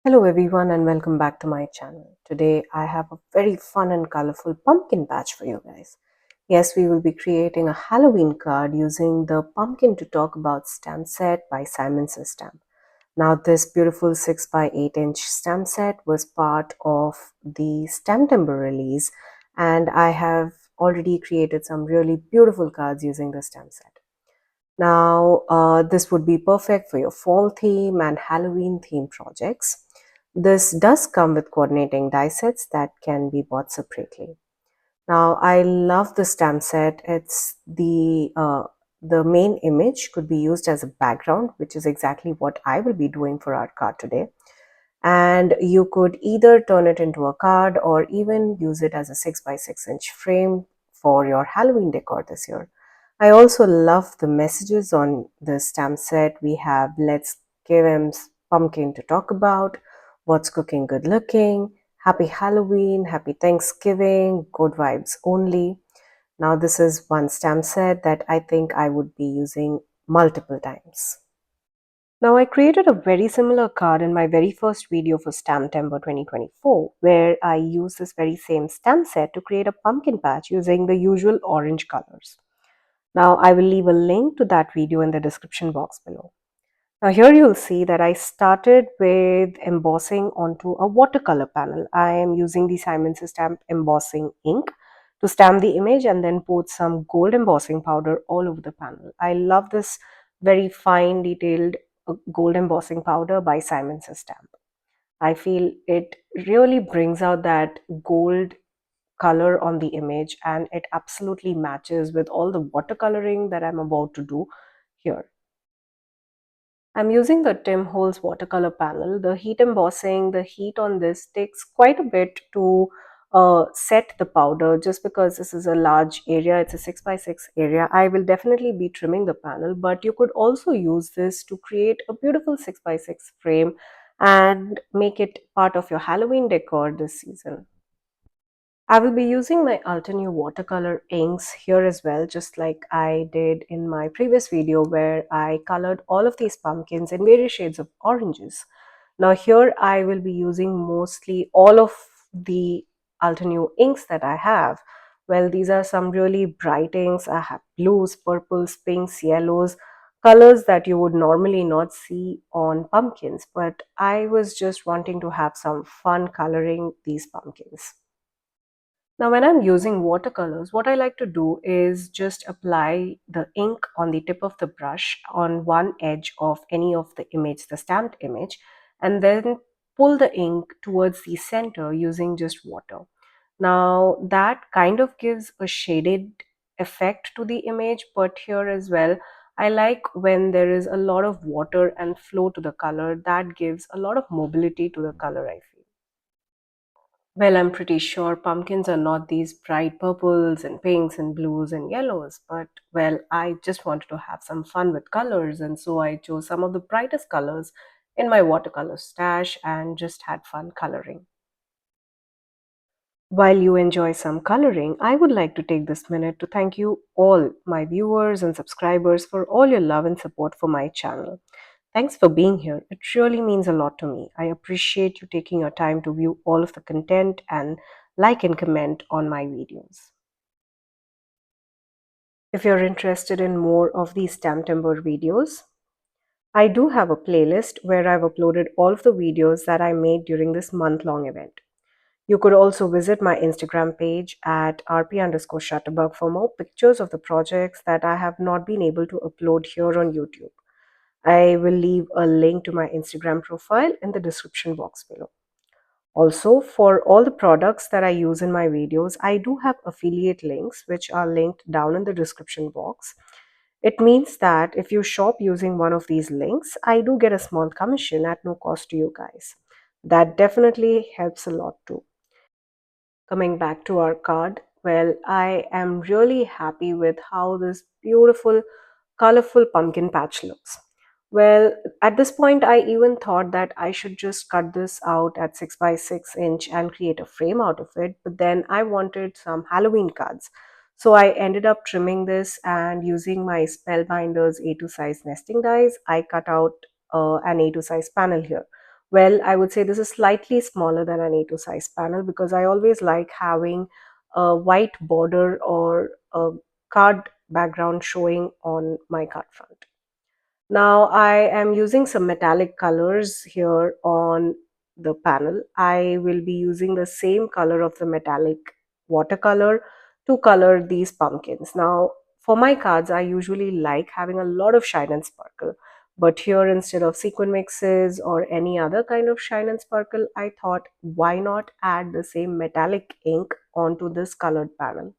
Hello everyone and welcome back to my channel. Today I have a very fun and colorful pumpkin patch for you guys. Yes, we will be creating a Halloween card using the Pumpkin to Talk About stamp set by Simon Says Stamp. Now this beautiful 6 by 8 inch stamp set was part of the STAMPtember release, and I have already created some really beautiful cards using the stamp set. Now, this would be perfect for your fall theme and Halloween theme projects. This does come with coordinating die sets that can be bought separately. Now, I love the stamp set. It's the main image could be used as a background, which is exactly what I will be doing for our card today. And you could either turn it into a card or even use it as a 6 by 6 inch frame for your Halloween decor this year. I also love the messages on the stamp set. We have "Let's give him pumpkin to talk about," "What's cooking good looking," "Happy Halloween," "Happy Thanksgiving," "Good vibes only." Now this is one stamp set that I think I would be using multiple times. Now, I created a very similar card in my very first video for STAMPtember 2024, where I used this very same stamp set to create a pumpkin patch using the usual orange colors. Now, I will leave a link to that video in the description box below. Now, here you'll see that I started with embossing onto a watercolor panel. I am using the Simon Says Stamp embossing ink to stamp the image and then put some gold embossing powder all over the panel. I love this very fine detailed gold embossing powder by Simon Says Stamp. I feel it really brings out that gold color on the image, and it absolutely matches with all the watercoloring that I'm about to do here. I'm using the Tim Holtz watercolor panel. The heat embossing, the heat on this takes quite a bit to set the powder. Just because this is a large area, it's a 6 by 6 area, I will definitely be trimming the panel, but you could also use this to create a beautiful 6 by 6 frame and make it part of your Halloween decor this season. I will be using my Ultra watercolor inks here as well, just like I did in my previous video where I colored all of these pumpkins in various shades of oranges. Now here I will be using mostly all of the Ultra inks that I have. Well, these are some really bright inks. I have blues, purples, pinks, yellows, colors that you would normally not see on pumpkins, but I was just wanting to have some fun coloring these pumpkins. Now, when I'm using watercolors, what I like to do is just apply the ink on the tip of the brush on one edge of any of the image, the stamped image, and then pull the ink towards the center using just water. Now, that kind of gives a shaded effect to the image, but here as well, I like when there is a lot of water and flow to the color. That gives a lot of mobility to the color, I feel. Well, I'm pretty sure pumpkins are not these bright purples and pinks and blues and yellows, but well, I just wanted to have some fun with colors, and so I chose some of the brightest colors in my watercolor stash and just had fun coloring. While you enjoy some coloring, I would like to take this minute to thank you all, my viewers and subscribers, for all your love and support for my channel. Thanks for being here. It really means a lot to me. I appreciate you taking your time to view all of the content and like and comment on my videos. If you're interested in more of these STAMPtember videos, I do have a playlist where I've uploaded all of the videos that I made during this month-long event. You could also visit my Instagram page at rp_shutterbug for more pictures of the projects that I have not been able to upload here on YouTube. I will leave a link to my Instagram profile in the description box below. Also, for all the products that I use in my videos, I do have affiliate links which are linked down in the description box. It means that if you shop using one of these links, I do get a small commission at no cost to you guys. That definitely helps a lot too. Coming back to our card, well, I am really happy with how this beautiful, colorful pumpkin patch looks. Well, at this point, I even thought that I should just cut this out at 6 by 6 inch and create a frame out of it, but then I wanted some Halloween cards. So I ended up trimming this, and using my Spellbinders A2 size nesting dies, I cut out an A2 size panel here. Well, I would say this is slightly smaller than an A2 size panel because I always like having a white border or a card background showing on my card front. Now I am using some metallic colors here on the panel. I will be using the same color of the metallic watercolor to color these pumpkins. Now for my cards, I usually like having a lot of shine and sparkle. But here, instead of sequin mixes or any other kind of shine and sparkle, I thought why not add the same metallic ink onto this colored panel.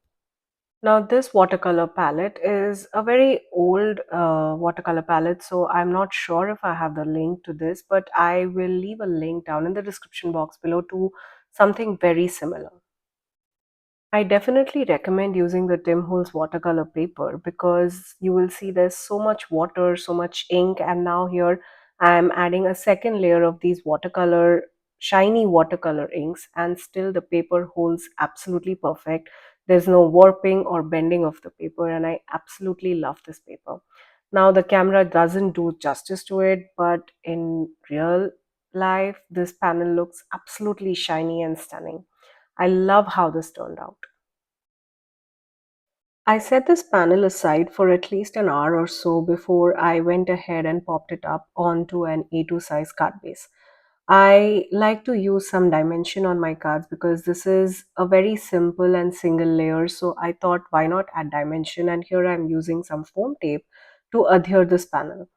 Now, this watercolor palette is a very old watercolor palette, so I'm not sure if I have the link to this, but I will leave a link down in the description box below to something very similar. I definitely recommend using the Tim Holtz watercolor paper because you will see there's so much water, so much ink, and now here I'm adding a second layer of these watercolor, shiny watercolor inks, and still the paper holds absolutely perfect. There's no warping or bending of the paper, and I absolutely love this paper. Now, the camera doesn't do justice to it, but in real life, this panel looks absolutely shiny and stunning. I love how this turned out. I set this panel aside for at least an hour or so before I went ahead and popped it up onto an A2 size card base. I like to use some dimension on my cards because this is a very simple and single layer. So I thought, why not add dimension? And here I'm using some foam tape to adhere this panel.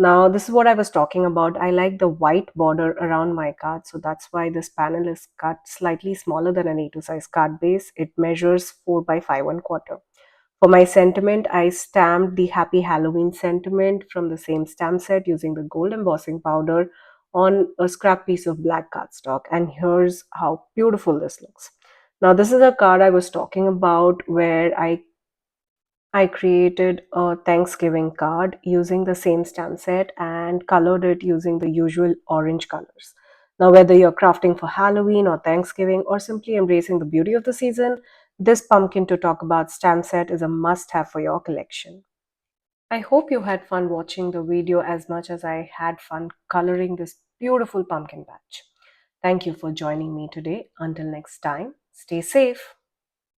Now, this is what I was talking about. I like the white border around my card. So that's why this panel is cut slightly smaller than an A2 size card base. It measures 4 by 5 1 quarter. For my sentiment, I stamped the Happy Halloween sentiment from the same stamp set using the gold embossing powder on a scrap piece of black cardstock. And here's how beautiful this looks. Now, this is a card I was talking about where I created a Thanksgiving card using the same stamp set and colored it using the usual orange colors. Now, whether you're crafting for Halloween or Thanksgiving or simply embracing the beauty of the season, this pumpkin to talk about stamp set is a must have for your collection. I hope you had fun watching the video as much as I had fun coloring this beautiful pumpkin patch. Thank you for joining me today. Until next time, stay safe.